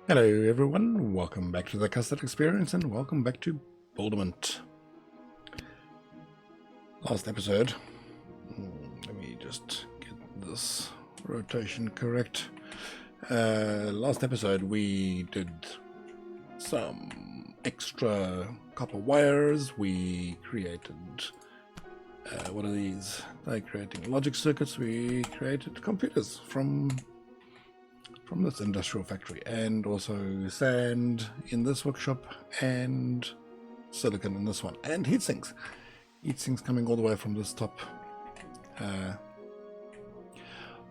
Hello everyone, welcome back to the Custard experience and welcome back to Builderment. Last episode, let me just get this rotation correct. Last episode we did some extra copper wires. We created, what are these? They're creating logic circuits. We created computers from this industrial factory, and also sand in this workshop, and silicon in this one, and heat sinks coming all the way from this top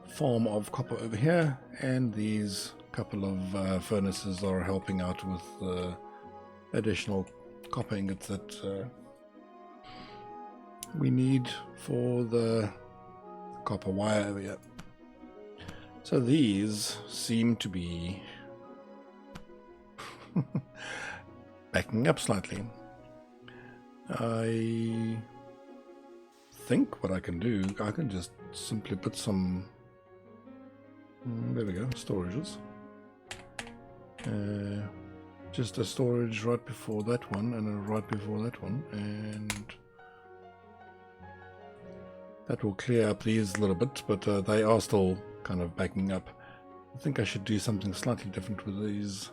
farm of copper over here, and these couple of furnaces are helping out with the additional copper ingots that we need for the copper wire over here. So these seem to be backing up slightly. I think what I can do, I can just simply put some, there we go, storages. Just a storage right before that one and a right before that one, and that will clear up these a little bit, but they are still kind of backing up. I think I should do something slightly different with these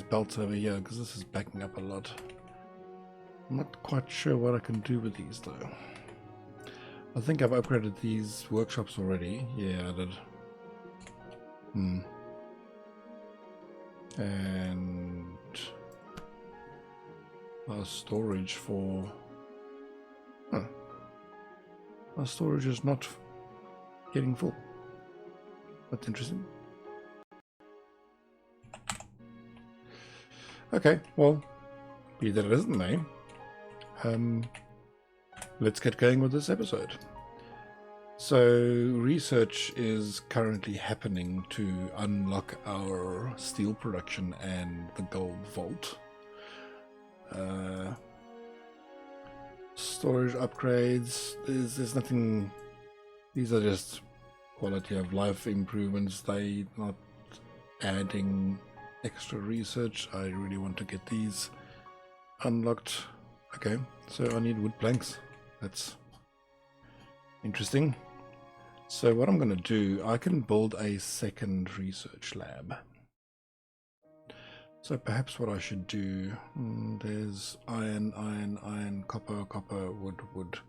belts over here, because this is backing up a lot. I'm not quite sure what I can do with these though. I think I've upgraded these workshops already. Yeah, I did. And our storage for our storage is not getting full. That's interesting. Okay, well, be that it isn't, eh? Let's get going with this episode. So, research is currently happening to unlock our steel production and the gold vault. Storage upgrades, there's nothing. These are just quality of life improvements. They're not adding extra research. I really want to get these unlocked. Okay, so I need wood planks. That's interesting. So what I'm going to do, I can build a second research lab. So perhaps what I should do, there's iron, copper, wood,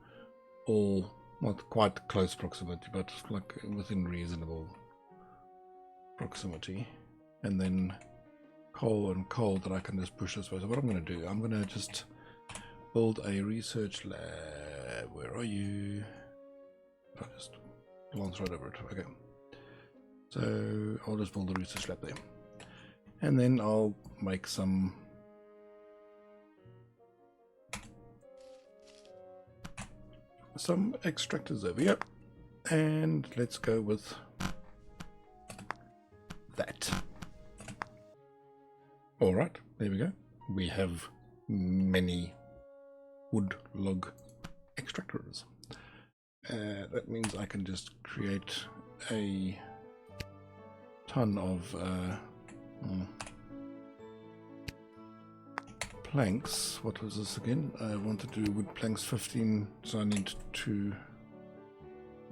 all not quite close proximity, but like within reasonable proximity. And then coal and coal that I can just push this way. So what I'm going to do, I'm going to just build a research lab. Where are you? I'll just glance right over it. Okay. So I'll just build a research lab there. And then I'll make some extractors over here, and let's go with that. All right, there we go. We have many wood log extractors. That means I can just create a ton of planks. What was this again? I want to do wood planks 15, so I need to.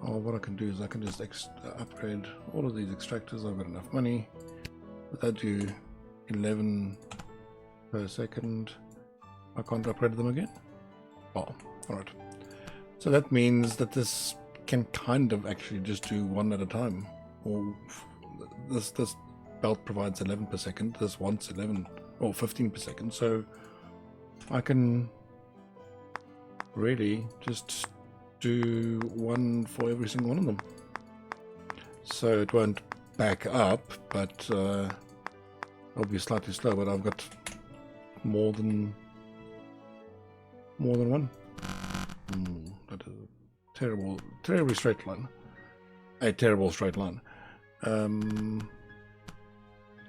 Oh, what I can do is I can just upgrade all of these extractors. I've got enough money. But that do 11 per second. I can't upgrade them again. Oh, alright. So that means that this can kind of actually just do one at a time. Or this belt provides 11 per second. This wants 11 or 15 per second. So I can really just do one for every single one of them. So it won't back up, but it'll be slightly slow. But I've got more than one. That is a terribly straight line. A terrible straight line.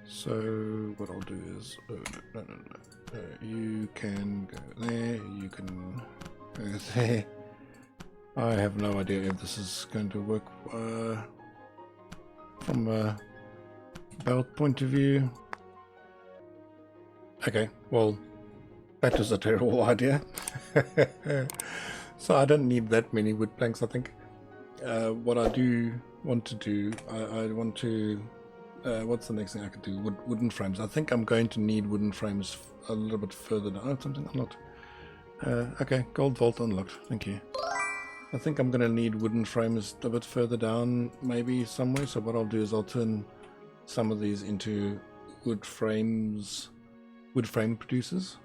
So what I'll do is, no. You can go there. You can go there. I have no idea if this is going to work from belt point of view. Okay, well, that was a terrible idea. So I don't need that many wood planks, I think. What I do want to do, I want to, what's the next thing I could do? Wooden frames. I think I'm going to need wooden frames a little bit further down. Oh, something unlocked. Okay, gold vault unlocked. Thank you. I think I'm going to need wooden frames a bit further down, maybe somewhere. So what I'll do is I'll turn some of these into wood frame producers.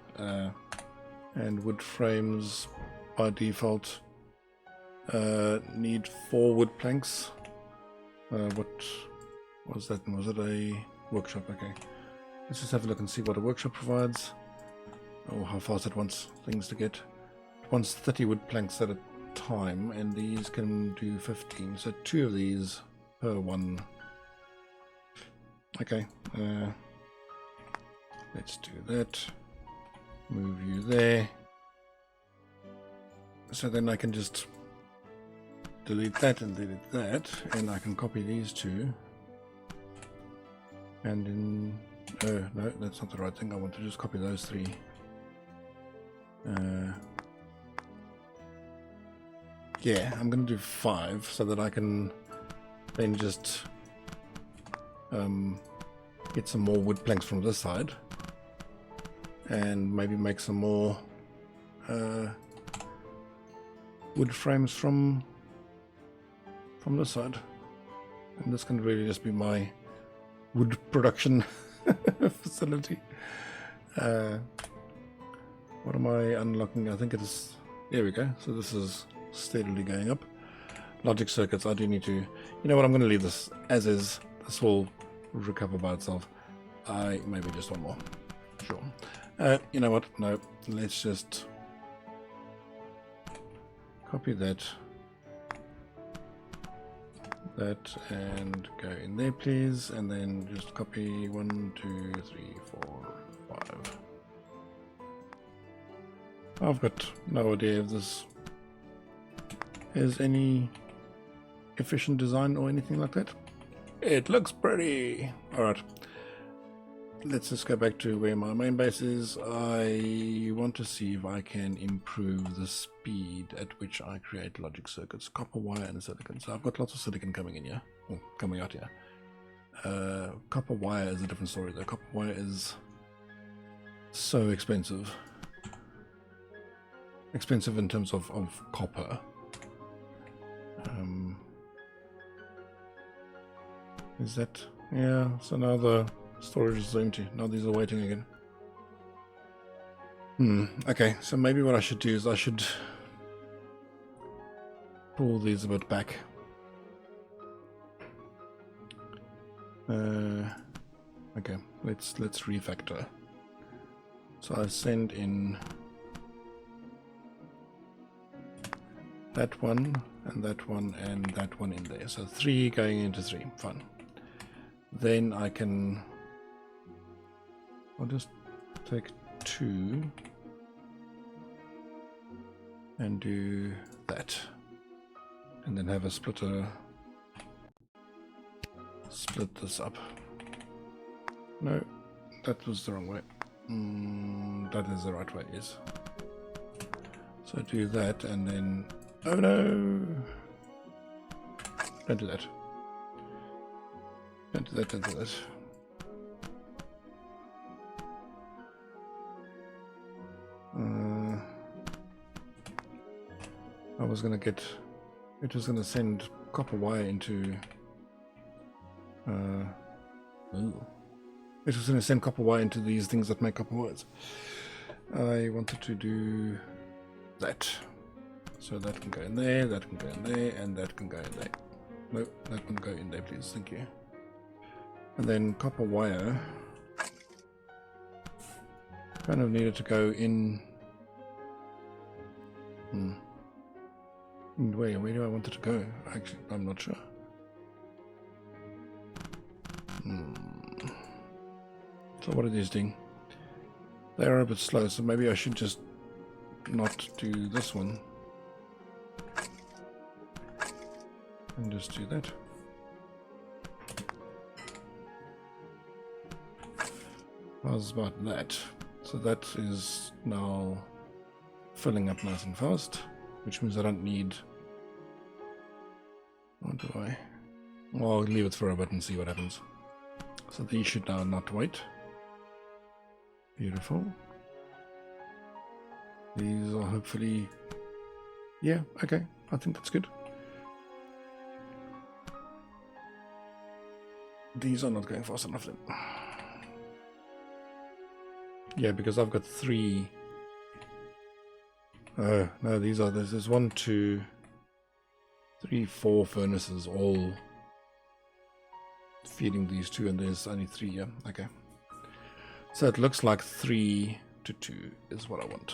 And wood frames by default need 4 wood planks. What was that? Was it a workshop? Okay. Let's just have a look and see what a workshop provides. Or how fast it wants things to get. It wants 30 wood planks at a time, and these can do 15. So 2 of these per one. Okay. Let's do that. Move you there. So then I can just delete that and delete that, and I can copy these 2. And then, no, that's not the right thing. I want to just copy those 3. Yeah, I'm going to do 5 so that I can then just get some more wood planks from this side, and maybe make some more wood frames from this side. And this can really just be my wood production facility. What am I unlocking? I think it is, there we go. So this is steadily going up. Logic circuits, I do need to, you know what, I'm going to leave this as is. This will recover by itself. Maybe just one more. Sure. You know what, no, let's just copy that, and go in there please, and then just copy 1, 2, 3, 4, 5. I've got no idea if this is any efficient design or anything like that. It looks pretty. Alright, let's just go back to where my main base is. I want to see if I can improve the speed at which I create logic circuits. Copper wire and silicon. So I've got lots of silicon coming in here, or coming out here. Copper wire is a different story though. Copper wire is so expensive. Expensive in terms of copper. Is that, yeah, so now the storage is empty. Now these are waiting again. Okay, so maybe what I should do is I should pull these a bit back. Okay, let's refactor. So I send in that one and that one and that one in there. So 3 going into 3. Fun. Then I can, I'll just take 2 and do that, and then have a splitter split this up. No, that was the wrong way. That is the right way, yes. So do that, and then, oh no, don't do that. Don't do that, don't do that. I was gonna get, it was gonna send copper wire into, it was gonna send copper wire into these things that make copper wires. I wanted to do that. So that can go in there, that can go in there, and that can go in there. No, that can go in there, please, thank you. And then copper wire kind of needed to go in. Where do I want it to go? Actually, I'm not sure. So what are these doing? They are a bit slow, so maybe I should just not do this one. And just do that. How's about that? So that is now filling up nice and fast, which means I don't need... What do I... Well, I'll leave it for a bit and see what happens. So these should now not wait. Beautiful. These are hopefully... Yeah, okay. I think that's good. These are not going fast enough then. Yeah, because I've got 3... Oh, no, these are... There's 1, 2, 3, 4 furnaces all feeding these 2, and there's only 3 here. Okay. So it looks like 3 to 2 is what I want.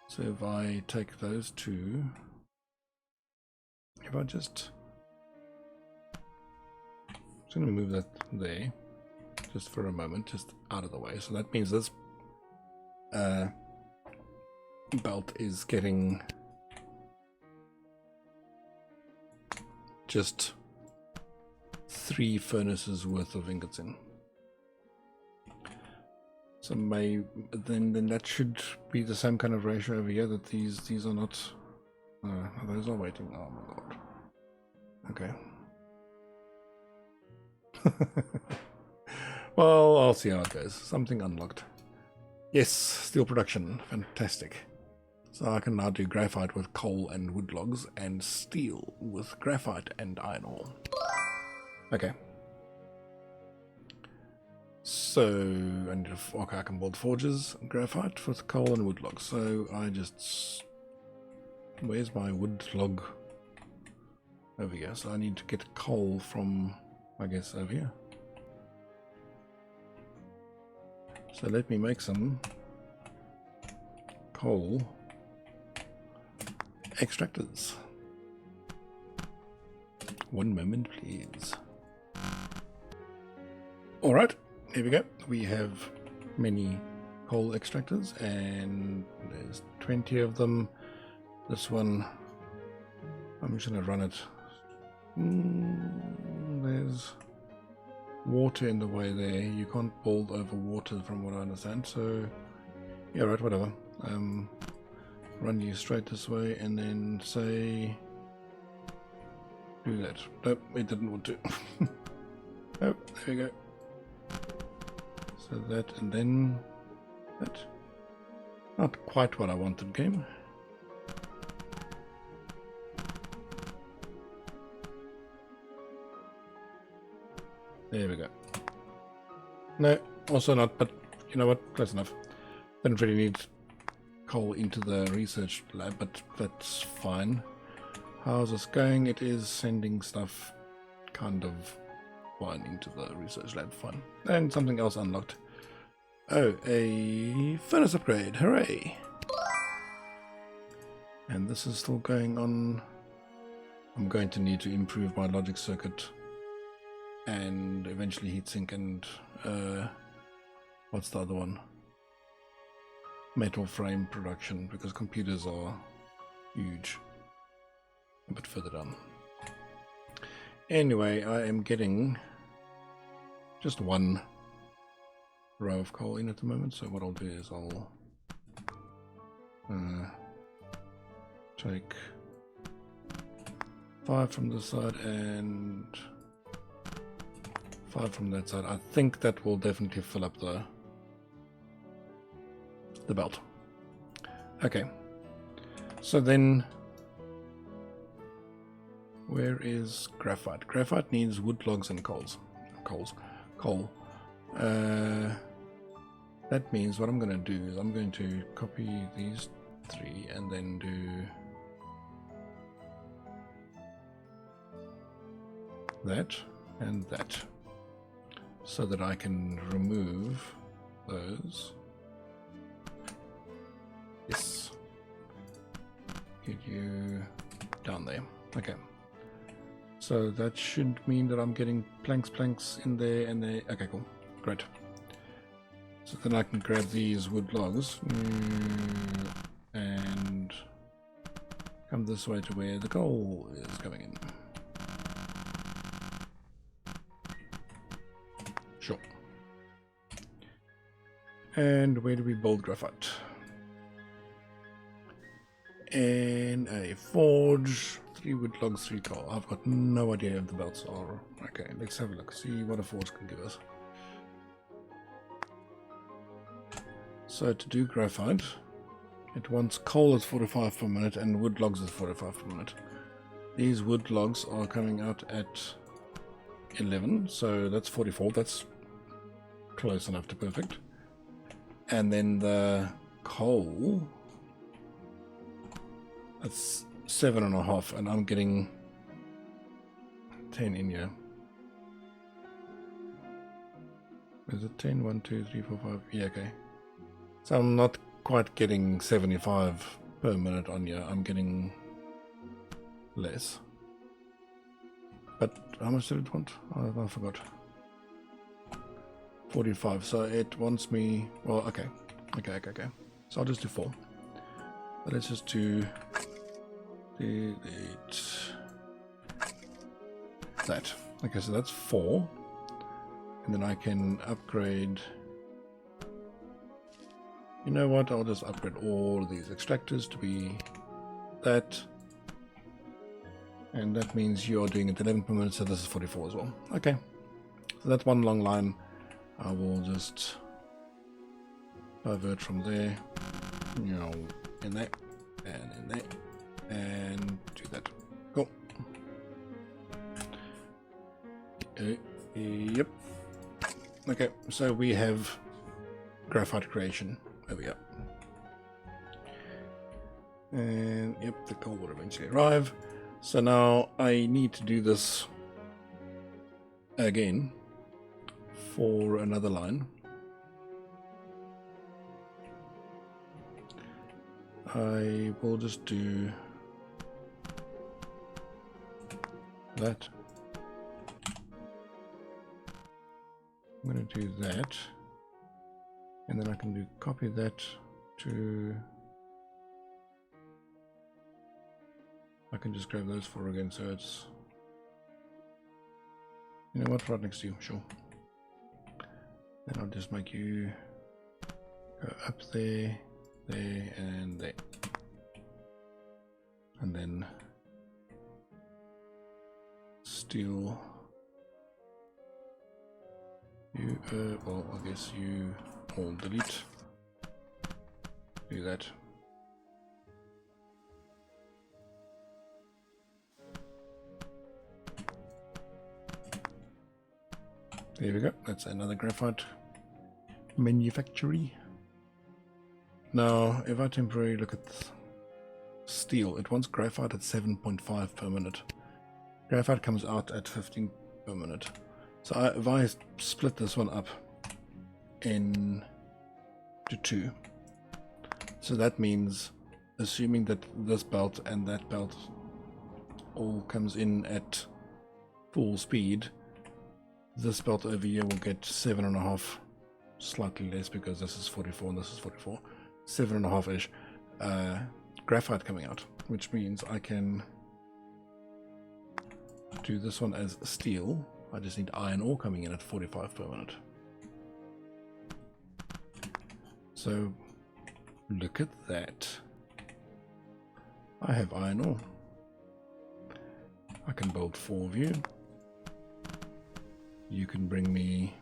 So if I take those 2... If I just... I'm going to move that there, just for a moment, just out of the way. So that means this belt is getting just 3 furnaces worth of ingots in. So then that should be the same kind of ratio over here. That these are not. Those are waiting. Oh my god. Okay. Well, I'll see how it goes. Something unlocked. Yes, steel production. Fantastic. So I can now do graphite with coal and wood logs, and steel with graphite and iron ore. Okay. So I need okay, I can build forges, graphite with coal and wood logs. So I just... Where's my wood log? Over here. So I need to get coal from... I guess over here. So let me make some coal extractors. One moment, please. Alright, here we go. We have many coal extractors, and there's 20 of them. This one, I'm just going to run it. There's water in the way there. You can't build over water from what I understand. So, yeah, right, whatever. Run you straight this way and then say... Do that. Nope, it didn't want to. Oh, there we go. So that, and then that. Not quite what I wanted, game. There we go. No, also not, but you know what? Close enough. Didn't really need coal into the research lab, but that's fine. How's this going? It is sending stuff kind of fine into the research lab. Fine. And something else unlocked. Oh, a furnace upgrade. Hooray! And this is still going on. I'm going to need to improve my logic circuit and eventually heatsink and what's the other one? Metal frame production, because computers are huge. A bit further down. Anyway, I am getting just 1 row of coal in at the moment, so what I'll do is I'll take 5 from this side and 5 from that side. I think that will definitely fill up the belt. Okay, so then where is graphite? Graphite needs wood logs and coal. That means what I'm going to do is I'm going to copy these 3 and then do that and that, so that I can remove those. Yes. Get you down there. Okay. So that should mean that I'm getting planks in there and there. Okay, cool. Great. So then I can grab these wood logs and come this way to where the coal is going in. Sure. And where do we build graphite? In a forge, 3 wood logs, 3 coal. I've got no idea if the belts are. Okay, let's have a look, see what a forge can give us. So to do graphite, it wants coal at 45 per minute and wood logs at 45 per minute. These wood logs are coming out at 11, so that's 44. That's close enough to perfect. And then the coal, that's 7.5, and I'm getting 10 in here. Is it 10? 1, 2, 3, 4, 5. Yeah, okay. So I'm not quite getting 75 per minute on here. I'm getting less. But how much did it want? I forgot. 45. So it wants me. Well, okay. Okay. So I'll just do 4. But let's just do that. Okay, so that's 4. And then I can upgrade. You know what? I'll just upgrade all of these extractors to be that. And that means you're doing it 11 per minute, so this is 44 as well. Okay. So that's one long line. I will just divert from there. You know, in there. And in there. And do that. Cool. Yep. Okay, so we have graphite creation. There we go. And yep, the coal will eventually arrive. So now I need to do this again for another line. I will just do that. I'm going to do that, and then I can do copy that to. I can just grab those 4 again, so it's. You know what? Right next to you, sure. Then I'll just make you go up there, there, and there, and then steel. You, well, I guess you all delete. Do that. There we go. That's another graphite manufactory. Now, if I temporarily look at steel, it wants graphite at 7.5 per minute. Graphite comes out at 15 per minute. So if I split this one up into 2, so that means, assuming that this belt and that belt all comes in at full speed, this belt over here will get 7.5, slightly less because this is 44 and this is 44, 7.5-ish graphite coming out, which means I can do this one as steel. I just need iron ore coming in at 45 per minute. So look at that. I have iron ore. I can build 4 of you. You can bring me.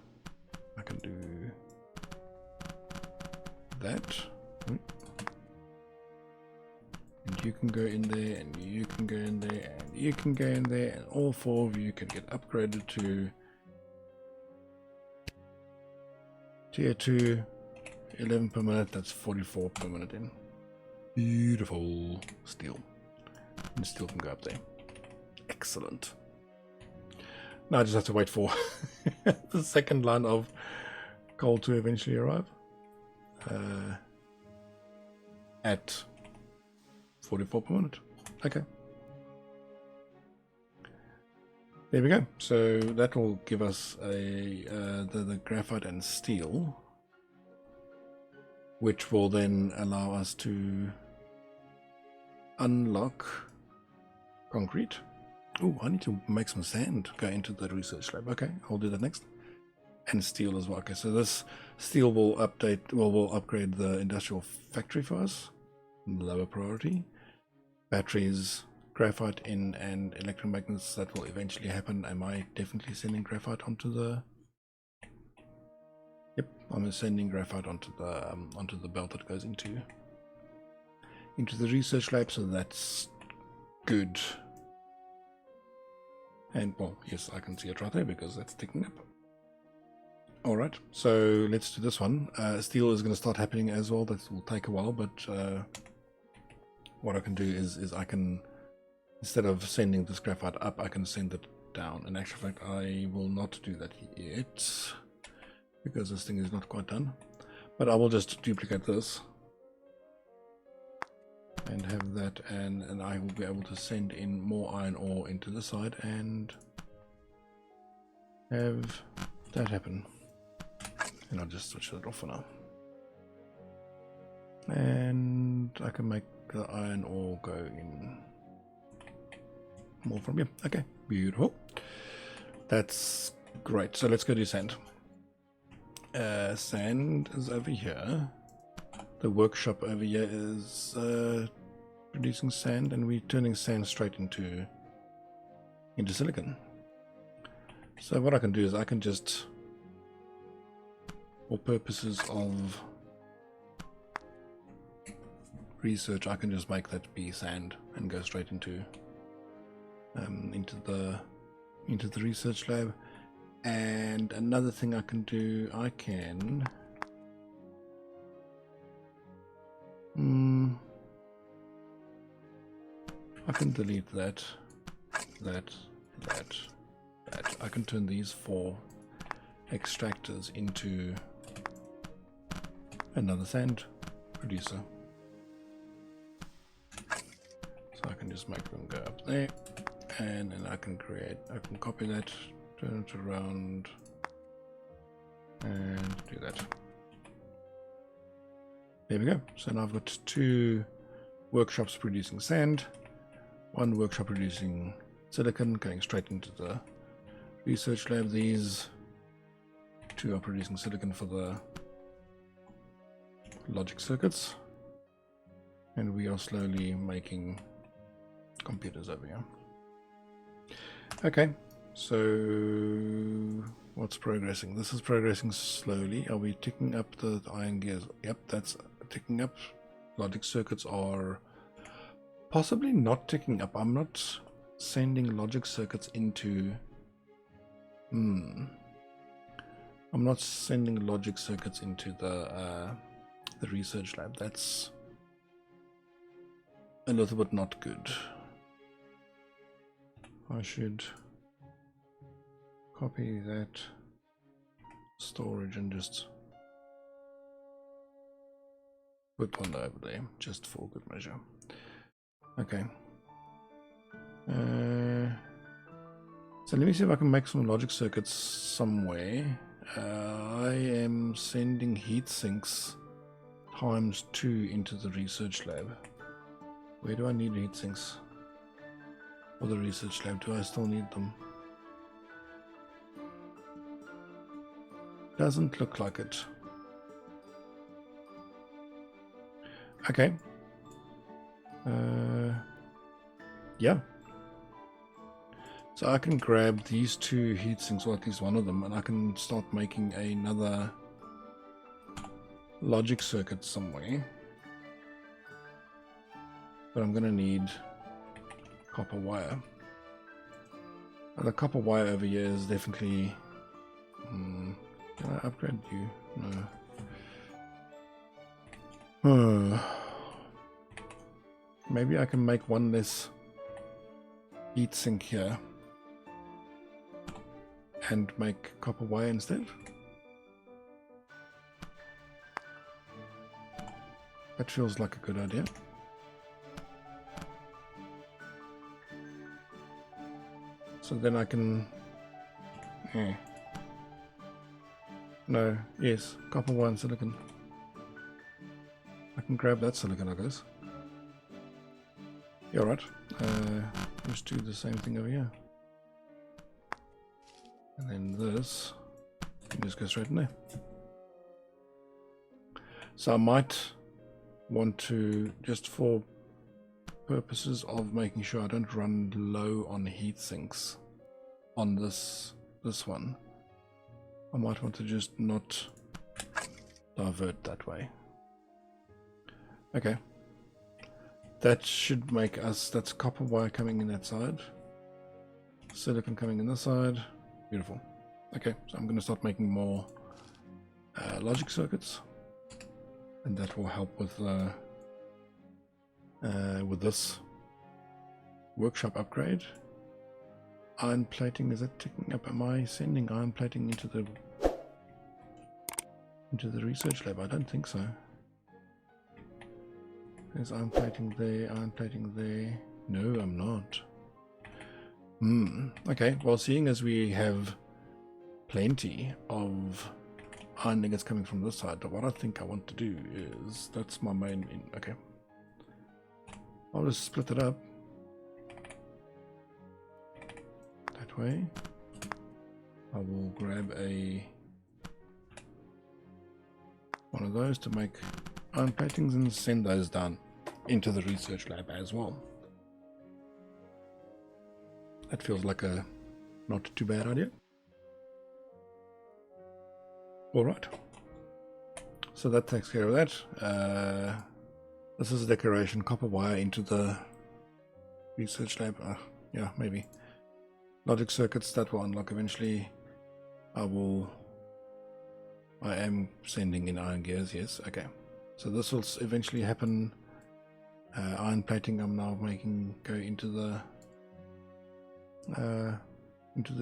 I can do that. And you can go in there, and you can go in there, and you can go in there, and all 4 of you can get upgraded to tier 2, 11 per minute. That's 44 per minute in. Beautiful steel. And steel can go up there. Excellent. Now I just have to wait for the second line of coal to eventually arrive at 44 per minute. Okay. There we go. So that will give us a the graphite and steel, which will then allow us to unlock concrete. Oh, I need to make some sand go into the research lab. Okay, I'll do that next. and steel as well. Okay, so this steel will will upgrade the industrial factory for us, lower priority. Batteries, graphite in, and electromagnets, that will eventually happen. Am I definitely sending graphite onto the... Yep, I'm sending graphite onto the belt that goes into the research lab, so that's good. And well, yes, I can see it right there because that's ticking up. Alright, so let's do this one. Steel is going to start happening as well. That will take a while, but what I can do is I can, instead of sending this graphite up, I can send it down. In actual fact, I will not do that yet because this thing is not quite done. But I will just duplicate this and have that, and I will be able to send in more iron ore into the side and have that happen. And I'll just switch that off for now. And I can make the iron ore go in more from here. Okay, beautiful. That's great. So let's go do sand. Sand is over here. The workshop over here is producing sand, and we're turning sand straight into silicon. So what I can do is I can just, for purposes of research, I can just make that be sand and go straight into the research lab. And another thing I can do, I can delete that. I can turn these 4 extractors into another sand producer. So I can just make them go up there, and then I can copy that, turn it around, and do that. There we go. So now I've got 2 workshops producing sand, 1 workshop producing silicon going straight into the research lab. These 2 are producing silicon for the logic circuits, and we are slowly making computers over here. Okay, so what's progressing? This is progressing slowly. Are we ticking up the iron gears? Yep, that's ticking up. Logic circuits are possibly not ticking up. I'm not sending logic circuits into I'm not sending logic circuits into the research lab. That's a little bit not good. I should copy that storage and just put one over there, just for good measure. Okay. So let me see if I can make some logic circuits somewhere. I am sending heat sinks times 2 into the research lab. Where do I need heat sinks for the research lab? Do I still need them? Doesn't look like it. Okay. Yeah. So I can grab these 2 heat sinks, or at least one of them, and I can start making another logic circuit somewhere. But I'm going to need copper wire. And the copper wire over here is definitely... can I upgrade you? No. Maybe I can make one less heat sink here and make copper wire instead. That feels like a good idea. So then I can... No, yes, copper wire and silicon. I can grab that silicon, I guess. Yeah, right. Let's do the same thing over here. And then this can just go straight in there. So I might want to, just for purposes of making sure I don't run low on heat sinks on this one, I might want to just not divert that way. Okay, that should make us, that's copper wire coming in that side, silicon coming in this side. Beautiful. Okay, so I'm going to start making more logic circuits, and that will help with this workshop upgrade. Iron plating, is that ticking up? Am I sending iron plating into the research lab? I don't think so. There's iron plating there, iron plating there. No, I'm not. Okay, well, seeing as we have plenty of iron ingots coming from this side, what I think I want to do is, that's my main okay. I'll just split it up that way. I will grab one of those to make iron platings and send those down into the research lab as well. That feels like a not too bad idea. Alright, so that takes care of that. This is a decoration, copper wire into the research lab. Yeah, maybe. Logic circuits that will unlock eventually. I am sending in iron gears, yes, okay. So this will eventually happen. Iron plating I'm now making go into the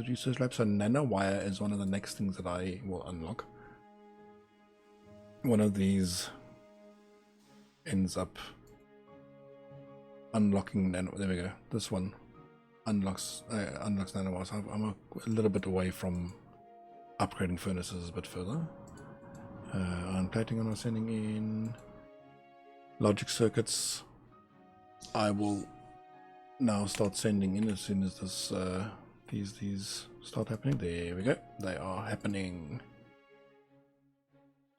research lab. So nanowire is one of the next things that I will unlock. One of these ends up unlocking nano. There we go. This one unlocks nanowire. So I'm a little bit away from upgrading furnaces a bit further. Iron plating I'm sending in. Logic circuits I will now start sending in as soon as this these start happening. There we go. They are happening.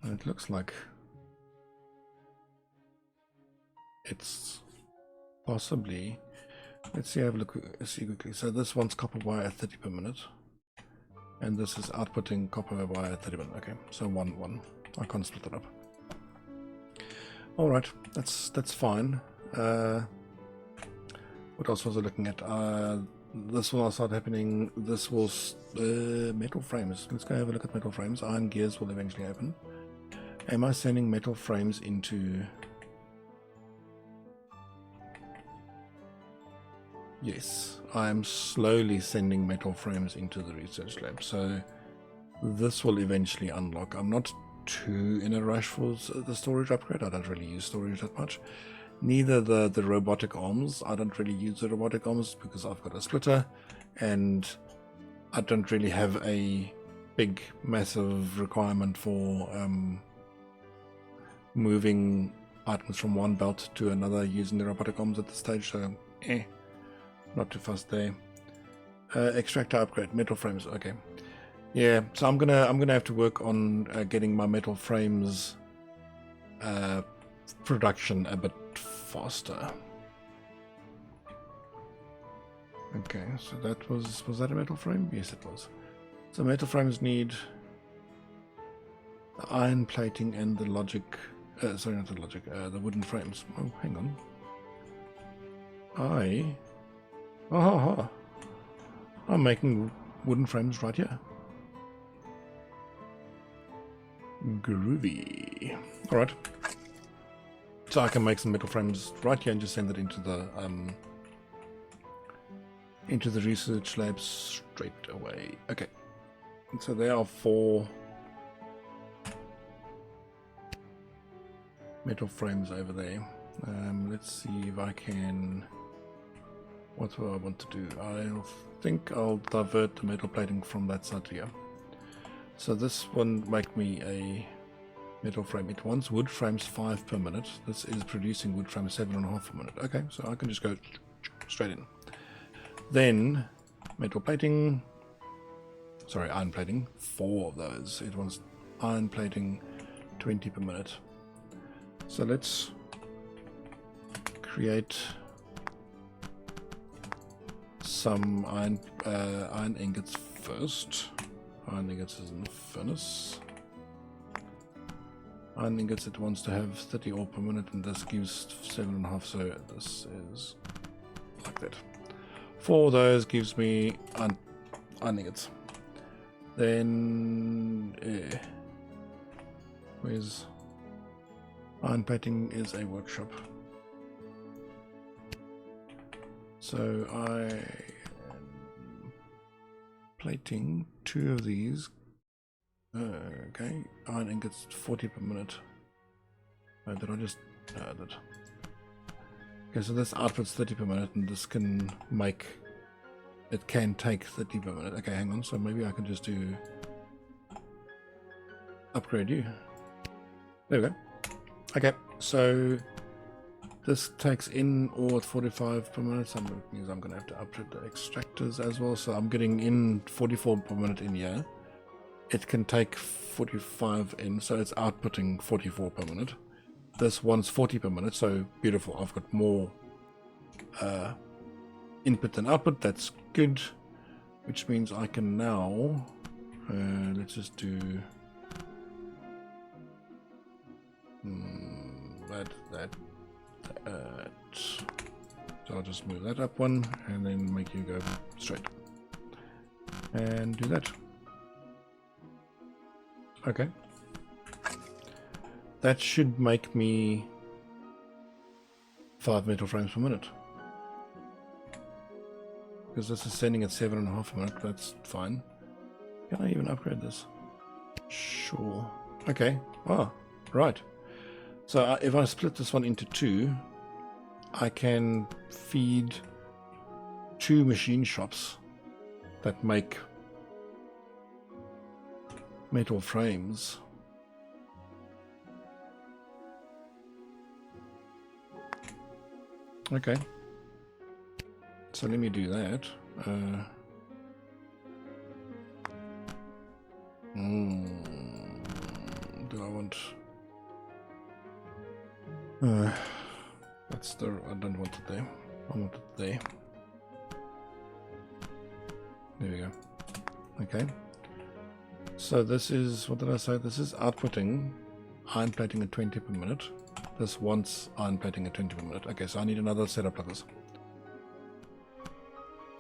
And it looks like it's possibly, let's see, have a look, see quickly. So this one's copper wire at 30 per minute, and this is outputting copper wire at 30 per minute. Okay, so one. I can't split it up. All right, that's fine. What else was I looking at? This will start happening. This will metal frames. Let's go have a look at metal frames. Iron gears will eventually happen. Am I sending metal frames into? Yes, I'm slowly sending metal frames into the research lab. So this will eventually unlock. I'm not too in a rush for the storage upgrade. I don't really use storage that much. Neither the robotic arms. I don't really use the robotic arms because I've got a splitter, and I don't really have a big, massive requirement for moving items from one belt to another using the robotic arms at this stage. So, not too fast there. Extractor upgrade, metal frames. Okay, yeah. So I'm gonna have to work on getting my metal frames production a bit faster. Okay, so that was that a metal frame? Yes, it was. So metal frames need the iron plating and the logic. Sorry, not the logic. The wooden frames. Oh, hang on. I'm making wooden frames right here. Groovy. All right. So I can make some metal frames right here and just send it into the research lab straight away. Okay. So there are 4 metal frames over there. Let's see if I can. What do I want to do? I think I'll divert the metal plating from that side to here. So this one make me a metal frame. It wants wood frames 5 per minute. This is producing wood frames 7.5 per minute. Okay, so I can just go straight in. Then metal plating. sorry, iron plating, 4 of those. It wants iron plating 20 per minute. So let's create some iron ingots first. Iron ingots is in the furnace. Iron ingots, it wants to have 30 ore per minute, and this gives 7.5, so this is like that. 4 of those gives me iron ingots. Then where's iron plating is a workshop. So I am plating 2 of these. Okay, iron ingots 40 per minute. Oh, did I just add it? Okay, so this outputs 30 per minute, and this can make, it can take 30 per minute. Okay, hang on, so maybe I can just do upgrade you. There we go. Okay, so this takes in ore at 45 per minute, so that means I'm going to have to upgrade the extractors as well. So I'm getting in 44 per minute in here. It can take 45 in, so it's outputting 44 per minute. This one's 40 per minute, so beautiful. I've got more input than output. That's good, which means I can now let's just do that. So I'll just move that up one and then make you go straight and do that. Okay, that should make me 5 metal frames per minute, because this is sending at 7.5 a minute. That's fine. Can I even upgrade this? Sure. Okay. Ah, right. So if I split this one into 2, I can feed 2 machine shops that make metal frames. Okay, so let me do that. Do I want that's the, I don't want it there, I want it there. There we go. Okay, so this is, what did I say? This is outputting iron plating at 20 per minute. This wants iron plating at 20 per minute. Okay, so I need another setup like this.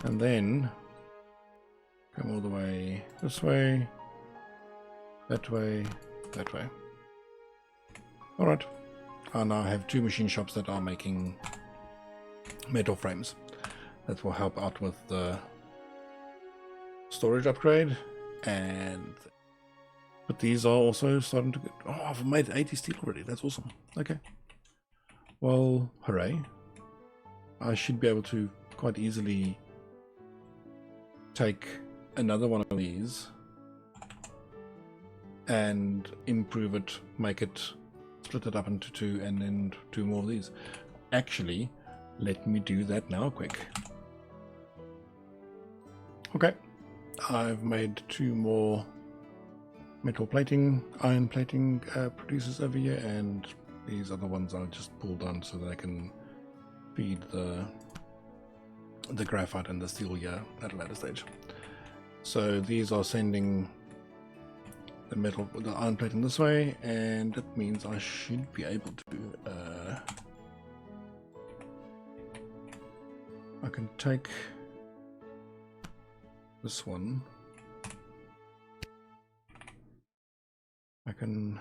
And then come all the way this way, that way, that way. Alright. I now have 2 machine shops that are making metal frames. That will help out with the storage upgrade. And but these are also starting to get, oh, I've made 80 steel already. That's awesome. Okay, well, hooray. I should be able to quite easily take another one of these and improve it, make it, split it up into 2, and then 2 more of these. Actually, let me do that now quick. Okay, I've made 2 more metal plating, iron plating producers over here, and these other ones I'll just pull down so that I can feed the graphite and the steel here at a later stage. So these are sending the iron plating this way, and that means I should be able to I can take this one, I can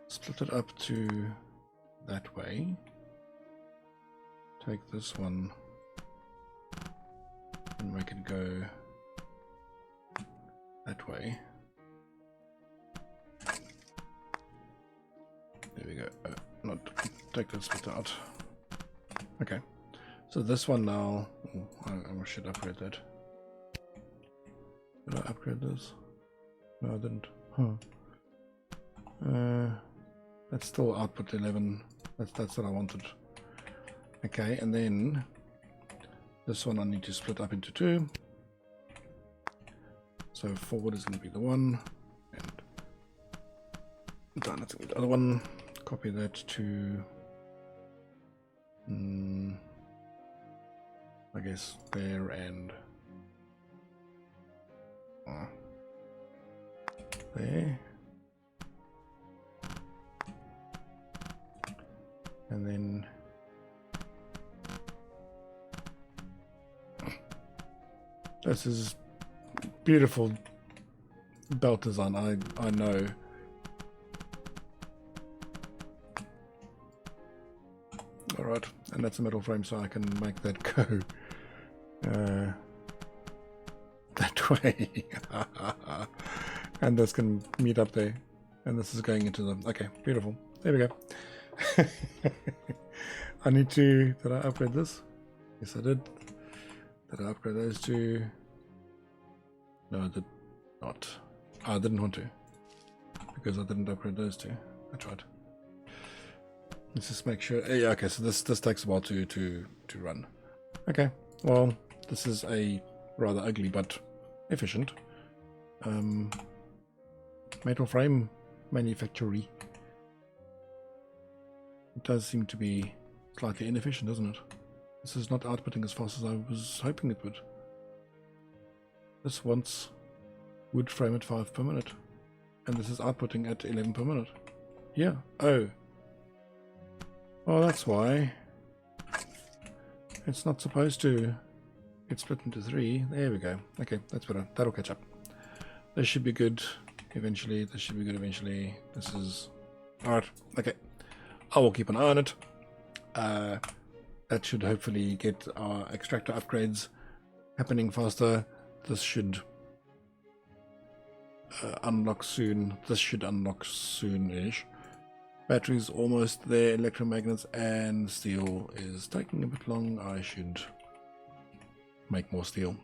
split it up to that way, take this one and make it go that way. There we go. Not take that split out. Okay, so this one now, I should upgrade that. Did I upgrade this? No, I didn't. That's still output 11. That's what I wanted. Okay, and then this one I need to split up into 2. So forward is going to be the one, and down it's going to be the other one. Copy that to, I guess, there and there. And then this is beautiful belt design, I know. Alright, and that's a metal frame, so I can make that go that way. And this can meet up there. And this is going into the... Okay, beautiful. There we go. I need to... Did I upgrade this? Yes, I did. Did I upgrade those two? No, I did not. I didn't want to, because I didn't upgrade those two. I tried. Let's just make sure. Yeah, okay, so this takes a while to run. Okay, well, this is a rather ugly but efficient metal frame manufactory. It does seem to be slightly inefficient, doesn't it? This is not outputting as fast as I was hoping it would. This wants wood frame at 5 per minute, and this is outputting at 11 per minute. Yeah. Oh. Well, that's why it's not supposed to get split into 3. There we go. Okay, that's better. That'll catch up. This should be good eventually. This should be good eventually. This is alright. Okay, I will keep an eye on it. That should hopefully get our extractor upgrades happening faster. This should unlock soon. This should unlock soon-ish. Batteries almost there, electromagnets, and steel is taking a bit long. I should make more steel.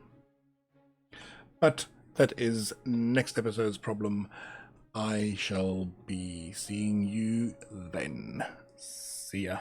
But that is next episode's problem. I shall be seeing you then. See ya.